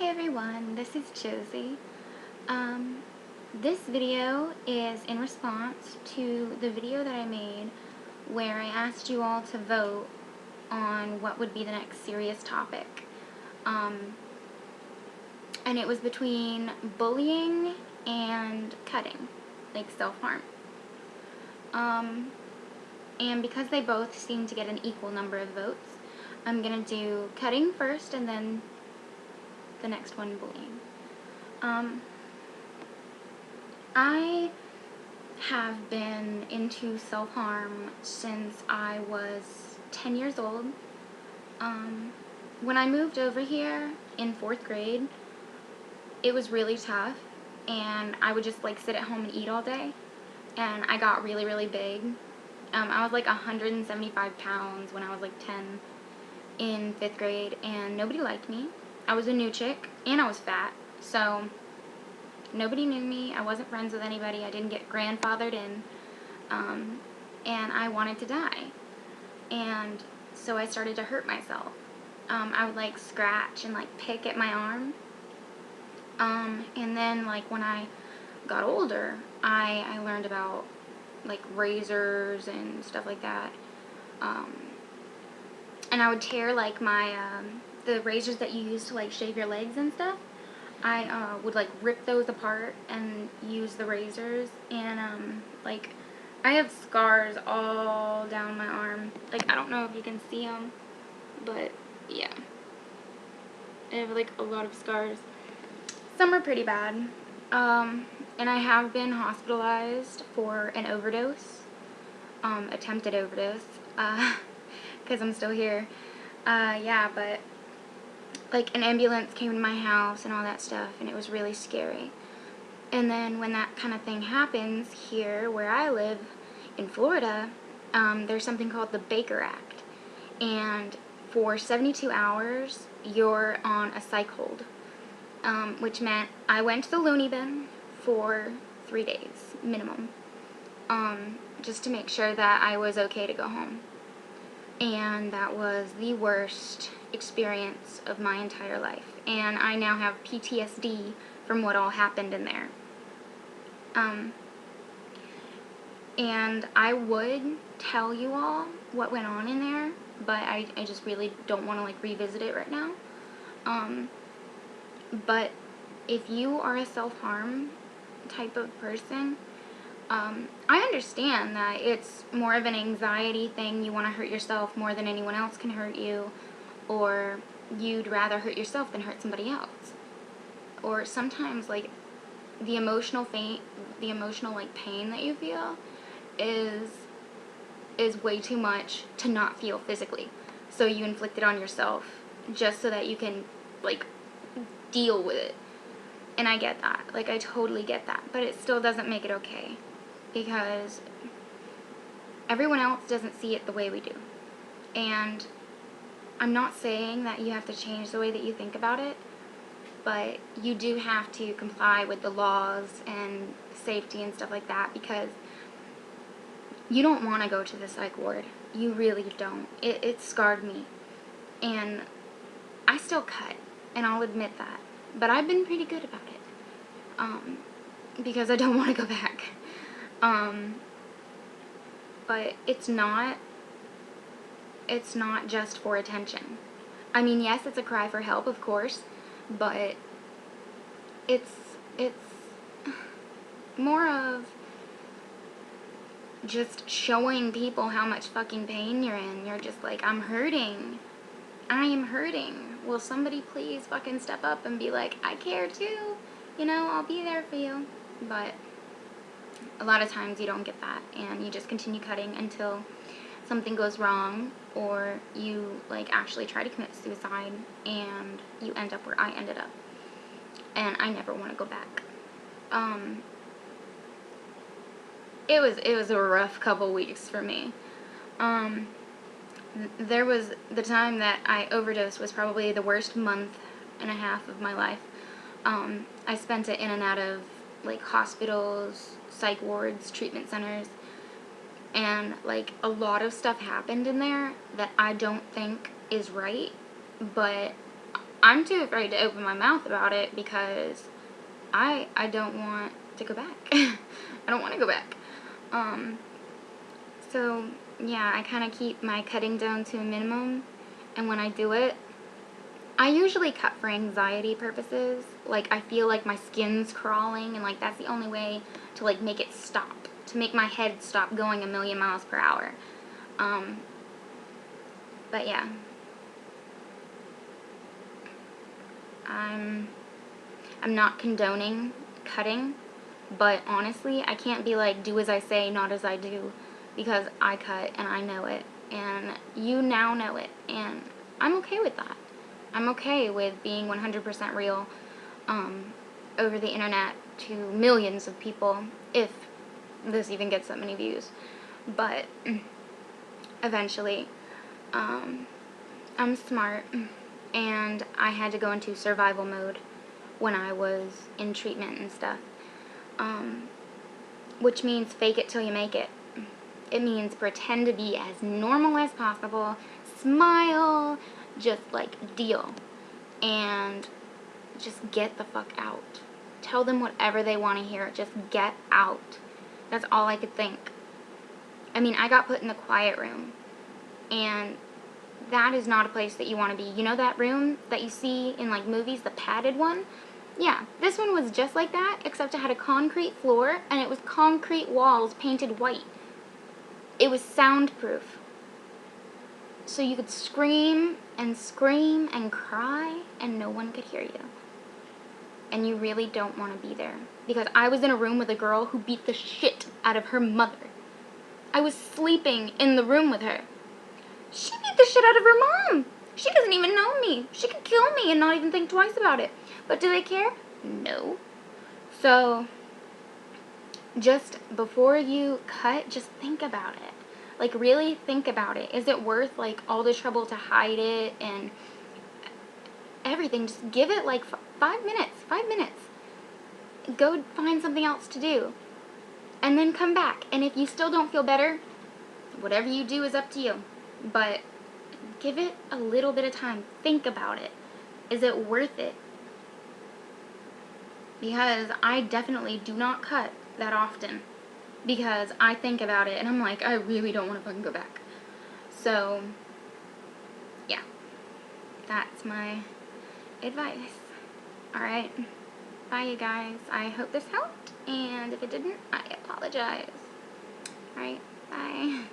Hey everyone, this is Josie. This video is in response to the video that I made where I asked you all to vote on what would be the next serious topic. And it was between bullying and cutting, like self-harm. And because they both seem to get an equal number of votes, I'm gonna do cutting first and then the next one, bullying. I have been into self-harm since I was 10 years old. When I moved over here in 4th grade, it was really tough, and I would just like sit at home and eat all day, and I got really, really big. I was like 175 pounds when I was like 10 in 5th grade, and nobody liked me. I was a new chick, and I was fat, so nobody knew me. I wasn't friends with anybody. I didn't get grandfathered in, and I wanted to die. And so I started to hurt myself. I would like scratch and like pick at my arm. And then like when I got older, I learned about like razors and stuff like that. And I would tear like my the razors that you use to like shave your legs and stuff. I would like rip those apart and use the razors, and like I have scars all down my arm. Like I don't know if you can see them, but yeah, I have like a lot of scars. Some are pretty bad, and I have been hospitalized for an overdose, attempted overdose, because I'm still here. Yeah, but like an ambulance came to my house and all that stuff, and it was really scary. And then when that kind of thing happens here where I live in Florida, there's something called the Baker Act, and for 72 hours you're on a psych hold, which meant I went to the loony bin for 3 days minimum, just to make sure that I was okay to go home. And that was the worst experience of my entire life. And I now have PTSD from what all happened in there. And I would tell you all what went on in there, but I just really don't want to like revisit it right now. But if you are a self-harm type of person, I understand that it's more of an anxiety thing. You want to hurt yourself more than anyone else can hurt you, or you'd rather hurt yourself than hurt somebody else. Or sometimes like the emotional like pain that you feel is way too much to not feel physically. So you inflict it on yourself just so that you can like deal with it. And I get that. Like I totally get that, but it still doesn't make it okay, because everyone else doesn't see it the way we do. And I'm not saying that you have to change the way that you think about it, but you do have to comply with the laws and safety and stuff like that, because you don't want to go to the psych ward. You really don't. It scarred me. And I still cut, and I'll admit that. But I've been pretty good about it. Because I don't want to go back. But it's not just for attention. I mean, yes, it's a cry for help, of course, but it's more of just showing people how much fucking pain you're in. You're just like, I'm hurting. I am hurting. Will somebody please fucking step up and be like, I care too. You know, I'll be there for you. But a lot of times you don't get that, and you just continue cutting until something goes wrong, or you like actually try to commit suicide and you end up where I ended up. And I never want to go back. It was a rough couple weeks for me. There was the time that I overdosed was probably the worst month and a half of my life. I spent it in and out of like hospitals, psych wards, treatment centers, and like a lot of stuff happened in there that I don't think is right, but I'm too afraid to open my mouth about it because I don't want to go back. I don't want to go back. So yeah, I kind of keep my cutting down to a minimum, and when I do it, I usually cut for anxiety purposes. Like, I feel like my skin's crawling, and like that's the only way to like make it stop, to make my head stop going 1,000,000 miles per hour. But yeah, I'm not condoning cutting, but honestly, I can't be like, do as I say, not as I do, because I cut and I know it, and you now know it, and I'm okay with that. I'm okay with being 100% real over the internet to millions of people, if this even gets that many views. But eventually, I'm smart, and I had to go into survival mode when I was in treatment and stuff. Which means fake it till you make it. It means pretend to be as normal as possible, smile, just like deal, and just get the fuck out. Tell them whatever they want to hear, just get out. That's all I could think. I mean, I got put in the quiet room, and that is not a place that you want to be. You know that room that you see in like movies, the padded one? Yeah, this one was just like that, except it had a concrete floor, and it was concrete walls painted white. It was soundproof. So you could scream and cry, and no one could hear you. And you really don't want to be there. Because I was in a room with a girl who beat the shit out of her mother. I was sleeping in the room with her. She beat the shit out of her mom. She doesn't even know me. She could kill me and not even think twice about it. But do they care? No. So, just before you cut, just think about it. Like, really think about it. Is it worth, like, all the trouble to hide it and everything? Just give it, like, 5 minutes. 5 minutes. Go find something else to do. And then come back. And if you still don't feel better, whatever you do is up to you. But give it a little bit of time. Think about it. Is it worth it? Because I definitely do not cut that often. Because I think about it and I'm like, I really don't want to fucking go back. So, yeah. That's my advice. Alright. Bye, you guys. I hope this helped. And if it didn't, I apologize. Alright. Bye.